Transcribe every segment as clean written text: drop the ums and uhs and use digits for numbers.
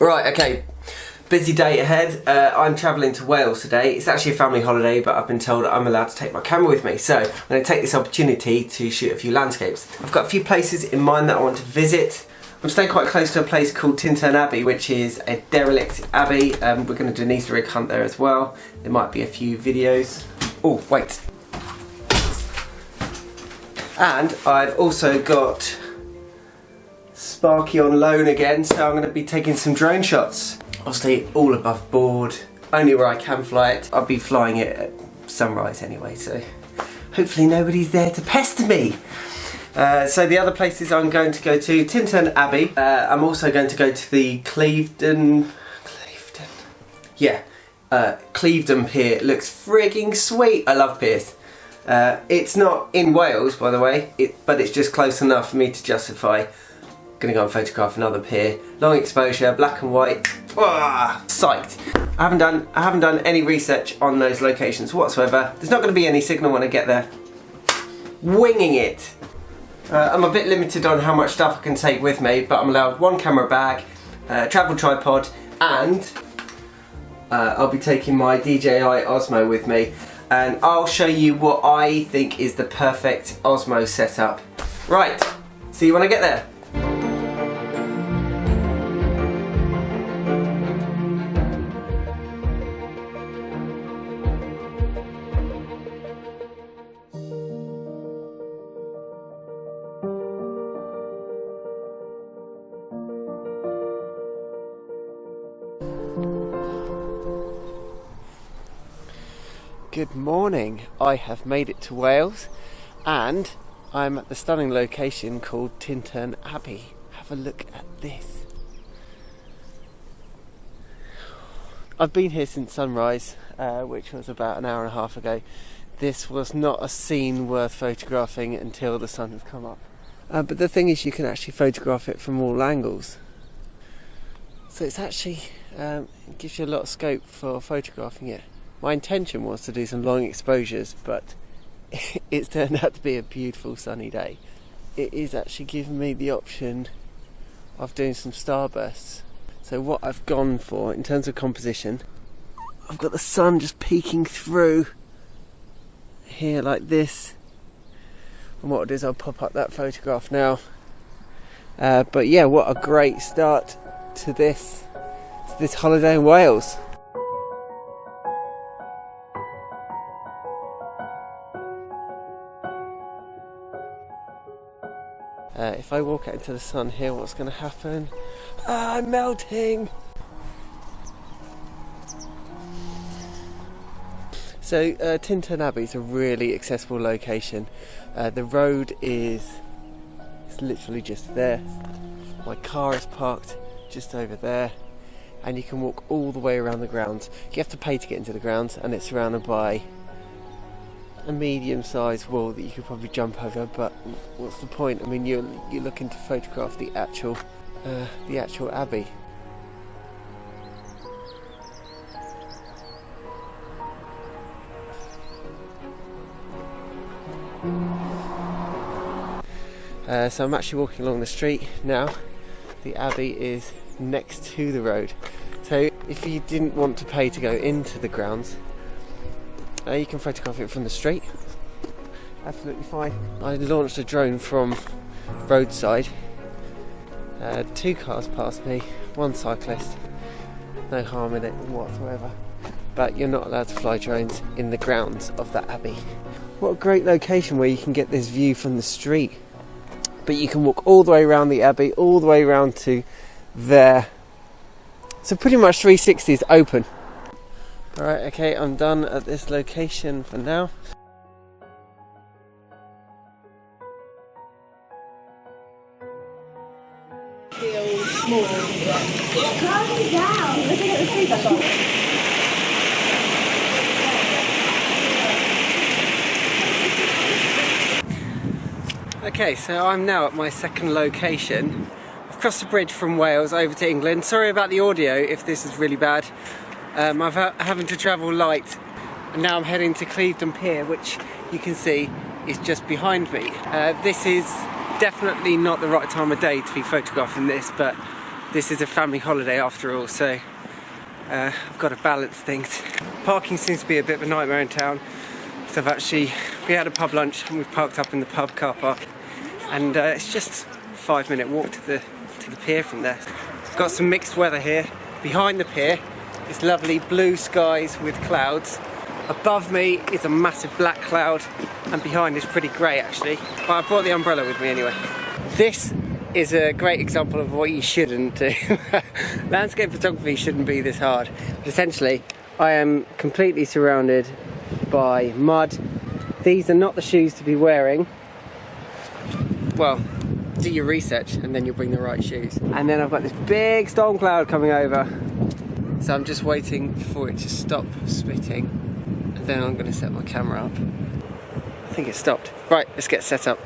Right, okay, busy day ahead. I'm travelling to Wales today. It's actually a family holiday, but I've been told I'm allowed to take my camera with me. So I'm going to take this opportunity to shoot a few landscapes. I've got a few places in mind that I want to visit. I'm staying quite close to a place called Tintern Abbey, which is a derelict abbey. We're going to do an Easter egg hunt there as well. There might be a few videos. Oh, wait. And I've also got Sparky on loan again, so I'm going to be taking some drone shots. Obviously all above board, only where I can fly it. I'll be flying it at sunrise anyway, so hopefully nobody's there to pester me. So the other places I'm going to go to, Tintern Abbey. I'm also going to go to the Clevedon Pier. It looks frigging sweet. I love piers. It's not in Wales, by the way, but it's just close enough for me to justify going to go and photograph another pier. Long exposure, black and white. Psyched. I haven't done any research on those locations whatsoever. There's not going to be any signal when I get there. Winging it. I'm a bit limited on how much stuff I can take with me, but I'm allowed one camera bag, travel tripod, and I'll be taking my DJI Osmo with me, and I'll show you what I think is the perfect Osmo setup. Right, see you when I get there. Good morning. I have made it to Wales and I'm at the stunning location called Tintern Abbey. Have a look at this. I've been here since sunrise, which was about an hour and a half ago. This was not a scene worth photographing until the sun has come up. But the thing is, you can actually photograph it from all angles. So it's actually, it gives you a lot of scope for photographing it. My intention was to do some long exposures, but it's turned out to be a beautiful sunny day. It is actually giving me the option of doing some starbursts. So what I've gone for in terms of composition, I've got the sun just peeking through here like this. And what I'll do is I'll pop up that photograph now. But yeah, what a great start to this holiday in Wales. If I walk out into the sun here, what's going to happen? I'm melting! So Tintern Abbey is a really accessible location. The road is literally just there. My car is parked just over there, and you can walk all the way around the grounds. You have to pay to get into the grounds, and it's surrounded by a medium-sized wall that you could probably jump over, but what's the point? I mean, you're looking to photograph the actual abbey. So I'm actually walking along the street now. The abbey is next to the road. So if you didn't want to pay to go into the grounds, you can photograph it from the street. Absolutely fine. I launched a drone from roadside. 2 cars passed me, 1 cyclist. No harm in it whatsoever. But you're not allowed to fly drones in the grounds of that abbey. What a great location where you can get this view from the street. But you can walk all the way around the abbey, all the way around to there. So pretty much 360 is open. Alright, okay, I'm done at this location for now. Feel small. Calm down. Look at the feet I've got. Okay, so I'm now at my second location. I've crossed the bridge from Wales over to England. Sorry about the audio if this is really bad. I'm having to travel light, and now I'm heading to Clevedon Pier, which you can see is just behind me. This is definitely not the right time of day to be photographing this, but this is a family holiday after all, so I've got to balance things. Parking seems to be a bit of a nightmare in town, so we had a pub lunch and we've parked up in the pub car park, and it's just a 5-minute walk to the pier from there. We've got some mixed weather here. Behind the pier is lovely blue skies with clouds. Above me is a massive black cloud, and behind is pretty grey actually, but I brought the umbrella with me anyway. This is a great example of what you shouldn't do. Landscape photography shouldn't be this hard. But essentially, I am completely surrounded by mud. These are not the shoes to be wearing. Well, do your research and then you'll bring the right shoes. And then I've got this big storm cloud coming over. So I'm just waiting for it to stop spitting. And then I'm going to set my camera up. I think it stopped. Right, let's get set up.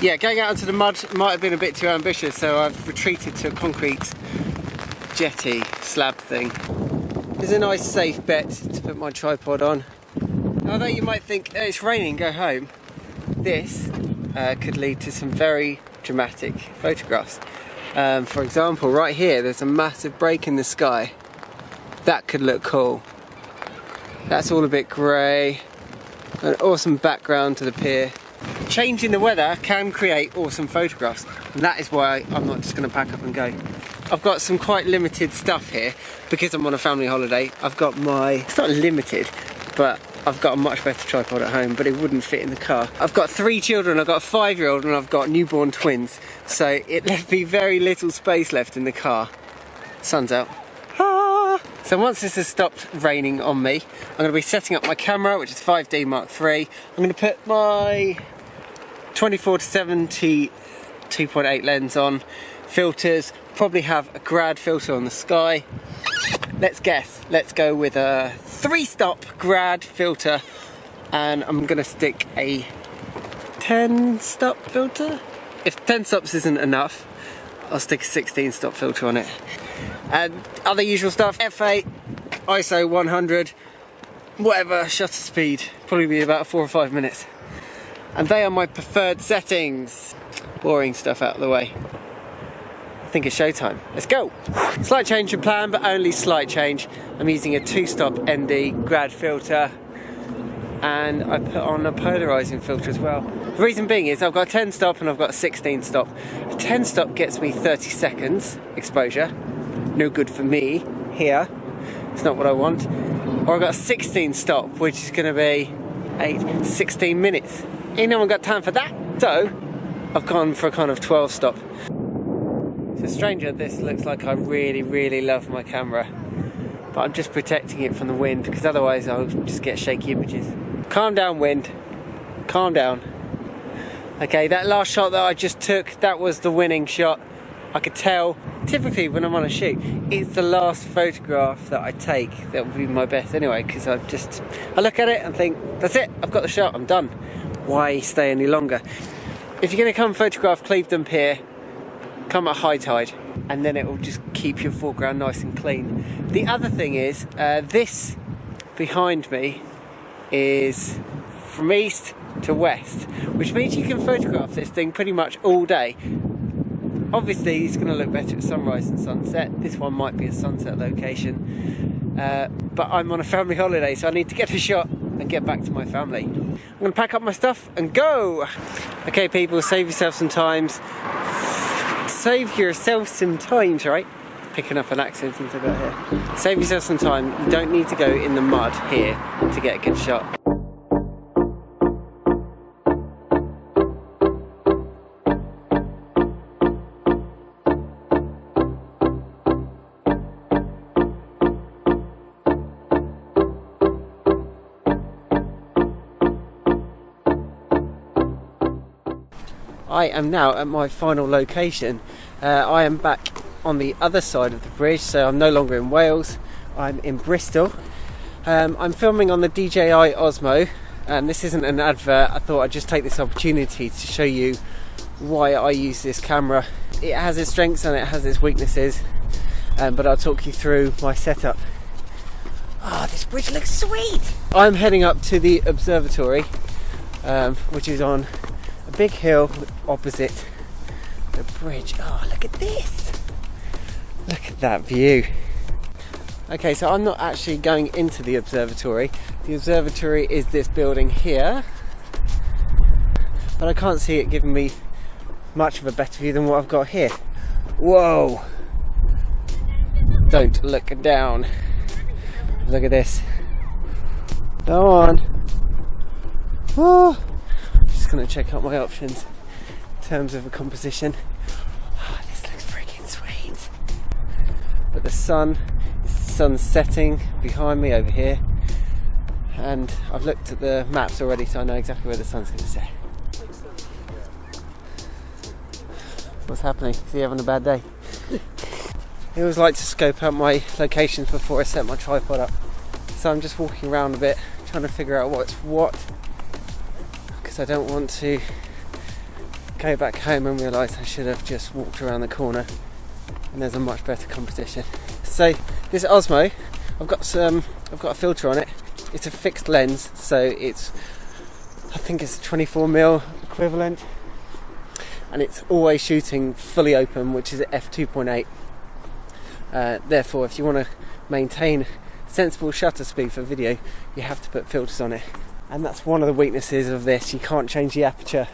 Yeah, going out into the mud might have been a bit too ambitious, so I've retreated to a concrete jetty slab thing. There's a nice safe bet to put my tripod on. Although you might think, oh, it's raining, go home. This could lead to some very dramatic photographs. For example, right here, there's a massive break in the sky. That could look cool. That's all a bit grey. An awesome background to the pier. Changing the weather can create awesome photographs, and that is why I'm not just going to pack up and go. I've got some quite limited stuff here because I'm on a family holiday. I've got it's not limited, but I've got a much better tripod at home, but it wouldn't fit in the car. I've got 3 children, I've got a 5-year-old and I've got newborn twins, so it left me very little space left in the car. Sun's out. So once this has stopped raining on me, I'm going to be setting up my camera, which is 5D Mark III. I'm going to put my 24-70 2.8 lens on, filters, probably have a grad filter on the sky. Let's guess, let's go with a 3-stop grad filter, and I'm going to stick a 10-stop filter. If 10 stops isn't enough, I'll stick a 16-stop filter on it. And other usual stuff, f8, ISO 100, whatever, shutter speed, probably be about 4 or 5 minutes. And they are my preferred settings. Boring stuff out of the way. I think it's showtime. Let's go. Slight change of plan, but only slight change. I'm using a 2-stop ND grad filter, and I put on a polarizing filter as well. The reason being is I've got a 10-stop and I've got a 16-stop. A 10-stop gets me 30 seconds exposure. No good for me here. It's not what I want. Or I've got a 16-stop, which is going to be 16 minutes. Ain't no one got time for that. So I've gone for a kind of 12-stop. So stranger, this looks like I really, really love my camera, but I'm just protecting it from the wind because otherwise I'll just get shaky images. Calm down, wind. Calm down. Okay, that last shot that I just took, that was the winning shot. I could tell, typically when I'm on a shoot, it's the last photograph that I take that will be my best anyway, because I look at it and think, that's it, I've got the shot, I'm done. Why stay any longer? If you're going to come photograph Clevedon Pier, come at high tide, and then it will just keep your foreground nice and clean. The other thing is, this behind me is from east to west, which means you can photograph this thing pretty much all day. Obviously it's going to look better at sunrise and sunset. This one might be a sunset location, but I'm on a family holiday, so I need to get a shot and get back to my family. I'm going to pack up my stuff and go. Okay people, save yourself some times. Save yourself some times, right? Picking up an accent since I got here. Save yourself some time. You don't need to go in the mud here to get a good shot. I am now at my final location. I am back on the other side of the bridge, so I'm no longer in Wales. I'm in Bristol. I'm filming on the DJI Osmo, and this isn't an advert. I thought I'd just take this opportunity to show you why I use this camera. It has its strengths and it has its weaknesses, but I'll talk you through my setup. Oh, this bridge looks sweet! I'm heading up to the observatory, which is on a big hill opposite the bridge. Oh, look at this! Look at that view. Okay, so I'm not actually going into the observatory. The observatory is this building here, but I can't see it giving me much of a better view than what I've got here. Whoa! Don't look down. Look at this. Go on. Oh, just gonna check out my options in terms of a composition. Oh, this looks freaking sweet. But the sun's setting behind me over here, and I've looked at the maps already, so I know exactly where the sun's going to set. What's happening? Is he having a bad day? I always like to scope out my locations before I set my tripod up, so I'm just walking around a bit trying to figure out what's what, because I don't want to go back home and realise I should have just walked around the corner and there's a much better composition. So this Osmo, I've got a filter on it. It's a fixed lens, so I think it's 24mm equivalent, and it's always shooting fully open, which is at f2.8. Therefore, if you want to maintain sensible shutter speed for video, you have to put filters on it, and that's one of the weaknesses of this. You can't change the aperture.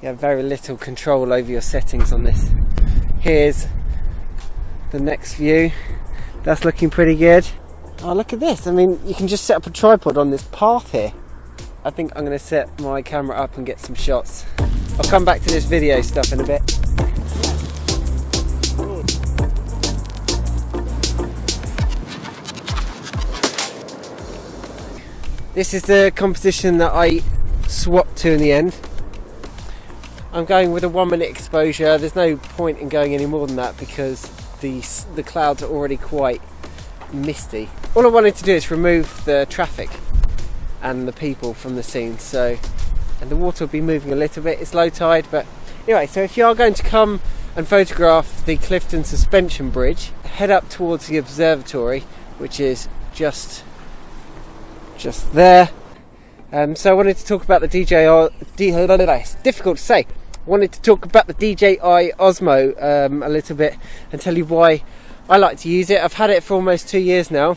You have very little control over your settings on this. Here's the next view. That's looking pretty good. Oh, look at this. I mean, you can just set up a tripod on this path here. I think I'm going to set my camera up and get some shots. I'll come back to this video stuff in a bit. This is the composition that I swapped to in the end. I'm going with a 1 minute exposure. There's no point in going any more than that because the clouds are already quite misty. All I wanted to do is remove the traffic and the people from the scene, and the water will be moving a little bit. It's low tide, but anyway, so if you are going to come and photograph the Clifton suspension bridge, head up towards the observatory, which is just there. So I wanted to talk about the it's difficult to say. Wanted to talk about the DJI Osmo a little bit and tell you why I like to use it. I've had it for almost 2 years now,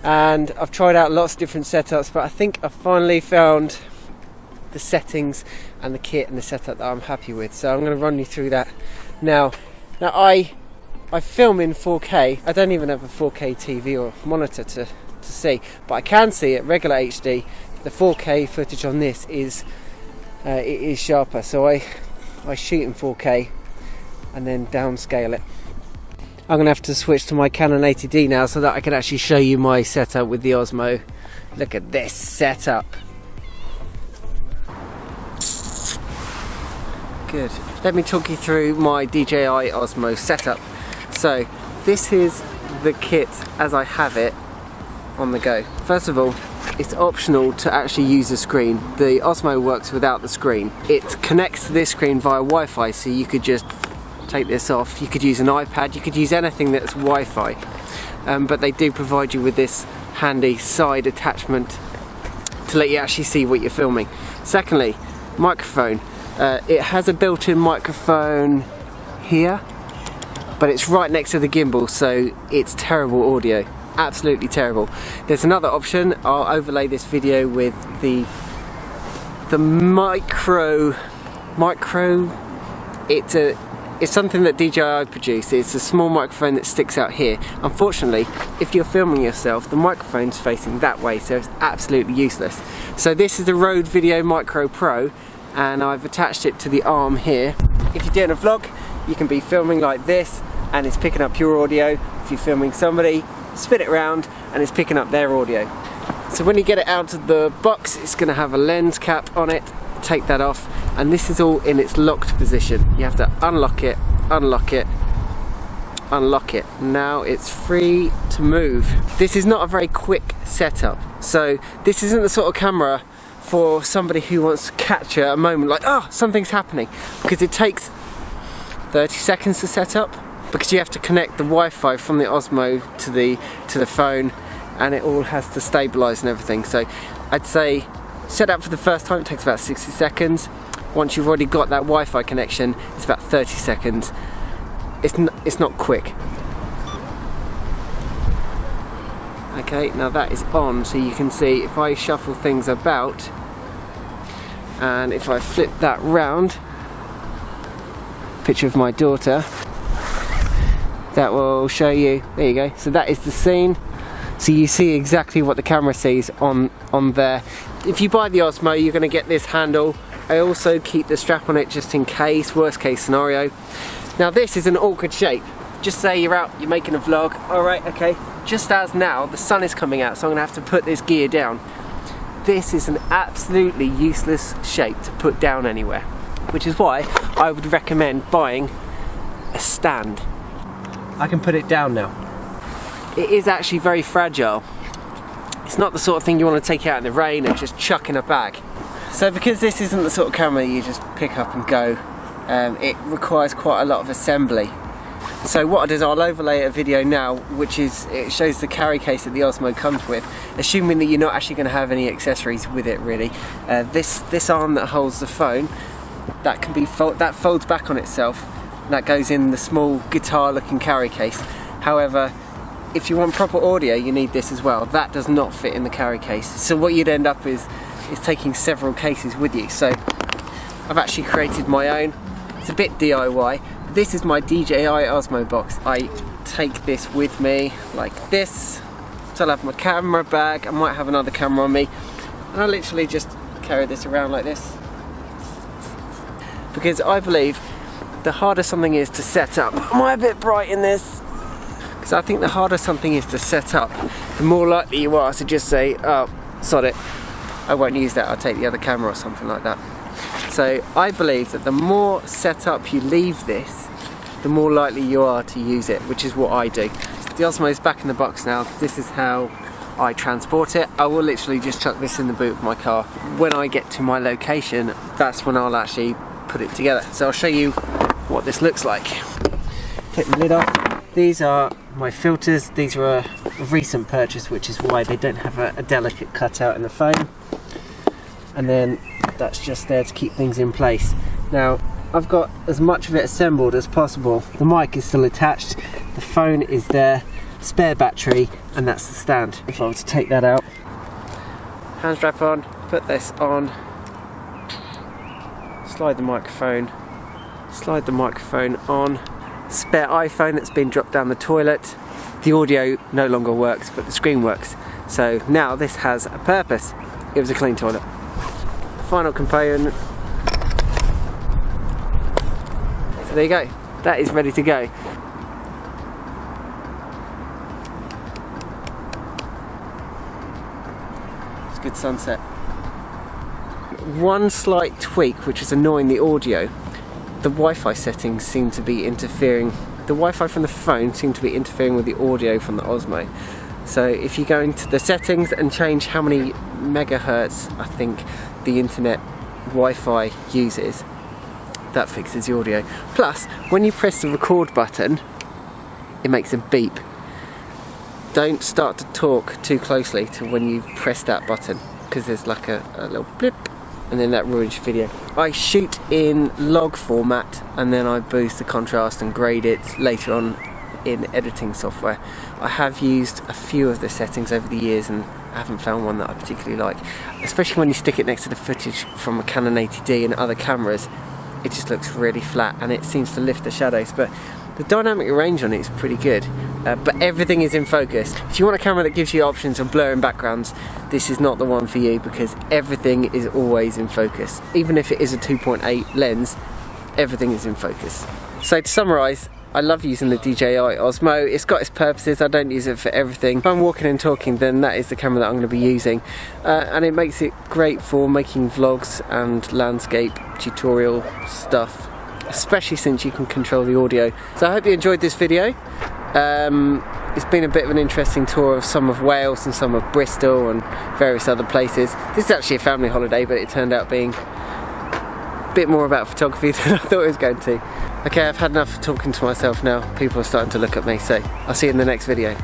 and I've tried out lots of different setups, but I think I've finally found the settings and the kit and the setup that I'm happy with. So I'm going to run you through that now. I film in 4K. I don't even have a 4K TV or monitor to see, but I can see at regular HD. The 4K footage on this is it is sharper, so I shoot in 4K and then downscale it. I'm going to have to switch to my Canon 80D now so that I can actually show you my setup with the Osmo. Look at this setup. Good. Let me talk you through my DJI Osmo setup. So this is the kit as I have it on the go. First of all, it's optional to actually use the screen. The Osmo works without the screen. It connects to this screen via Wi-Fi, so you could just take this off. You could use an iPad, you could use anything that's Wi-Fi, but they do provide you with this handy side attachment to let you actually see what you're filming. Secondly, microphone. It has a built-in microphone here, but it's right next to the gimbal, so it's terrible audio. Absolutely terrible. There's another option. I'll overlay this video with the micro. It's something that DJI produced. It's a small microphone that sticks out here. Unfortunately, if you're filming yourself, the microphone's facing that way, so it's absolutely useless. So this is the Rode Video Micro Pro, and I've attached it to the arm here. If you're doing a vlog, you can be filming like this, and it's picking up your audio. If you're filming somebody, spin it around and it's picking up their audio. So when you get it out of the box, it's going to have a lens cap on it. Take that off, and this is all in its locked position. You have to unlock it, unlock it, unlock it. Now it's free to move. This is not a very quick setup, so this isn't the sort of camera for somebody who wants to capture a moment like, oh, something's happening, because it takes 30 seconds to set up, because you have to connect the Wi-Fi from the Osmo to the phone, and it all has to stabilise and everything. So I'd say set up for the first time, it takes about 60 seconds. Once you've already got that Wi-Fi connection, it's about 30 seconds. It's not quick. Okay, now that is on, so you can see if I shuffle things about and if I flip that round, picture of my daughter, that will show you, there you go, so that is the scene. So you see exactly what the camera sees on there. If you buy the Osmo, you're going to get this handle. I also keep the strap on it just in case, worst case scenario. Now this is an awkward shape. Just say you're out, you're making a vlog, alright, okay. Just as now, the sun is coming out, so I'm going to have to put this gear down. This is an absolutely useless shape to put down anywhere, which is why I would recommend buying a stand. I can put it down now. It is actually very fragile. It's not the sort of thing you want to take out in the rain and just chuck in a bag. So because this isn't the sort of camera you just pick up and go, it requires quite a lot of assembly. So what I'll do is I'll overlay a video now, which is, it shows the carry case that the Osmo comes with, assuming that you're not actually going to have any accessories with it really. This arm that holds the phone, that can be that folds back on itself, and that goes in the small guitar looking carry case. However, if you want proper audio, you need this as well. That does not fit in the carry case. So what you'd end up is taking several cases with you. So I've actually created my own. It's a bit DIY. This is my DJI Osmo box. I take this with me like this. So I'll have my camera bag. I might have another camera on me. And I literally just carry this around like this. Because I believe the harder something is to set up. Am I a bit bright in this? Because I think the harder something is to set up, the more likely you are to just say, oh, sod it, I won't use that, I'll take the other camera or something like that. So I believe that the more set up you leave this, the more likely you are to use it, which is what I do. The Osmo is back in the box now. This is how I transport it. I will literally just chuck this in the boot of my car. When I get to my location, that's when I'll actually put it together. So I'll show you what this looks like. Take the lid off. These are my filters. These are a recent purchase, which is why they don't have a delicate cutout in the phone. And then that's just there to keep things in place. Now, I've got as much of it assembled as possible. The mic is still attached, the phone is there, spare battery, and that's the stand. If I were to take that out, hand strap on, put this on, slide the microphone on, spare iPhone that's been dropped down the toilet. The audio no longer works, but the screen works. So now this has a purpose. It was a clean toilet. Final component. So there you go. That is ready to go. It's a good sunset. One slight tweak which is annoying the audio. The Wi-Fi settings seem to be interfering. The Wi-Fi from the phone seems to be interfering with the audio from the Osmo. So if you go into the settings and change how many megahertz I think the internet Wi-Fi uses, that fixes the audio. Plus, when you press the record button, it makes a beep. Don't start to talk too closely to when you press that button, because there's like a little blip, and then that ruins your video. I shoot in log format and then I boost the contrast and grade it later on in editing software. I have used a few of the settings over the years and I haven't found one that I particularly like, especially when you stick it next to the footage from a Canon 80D and other cameras. It just looks really flat and it seems to lift the shadows, but the dynamic range on it is pretty good, but everything is in focus. If you want a camera that gives you options of blurring backgrounds, this is not the one for you, because everything is always in focus. Even if it is a 2.8 lens, everything is in focus. So to summarise, I love using the DJI Osmo. It's got its purposes. I don't use it for everything. If I'm walking and talking, then that is the camera that I'm going to be using, and it makes it great for making vlogs and landscape tutorial stuff, especially since you can control the audio. So I hope you enjoyed this video. It's been a bit of an interesting tour of some of Wales and some of Bristol and various other places. This is actually a family holiday, but it turned out being a bit more about photography than I thought it was going to. Okay, I've had enough of talking to myself now. People are starting to look at me, so I'll see you in the next video.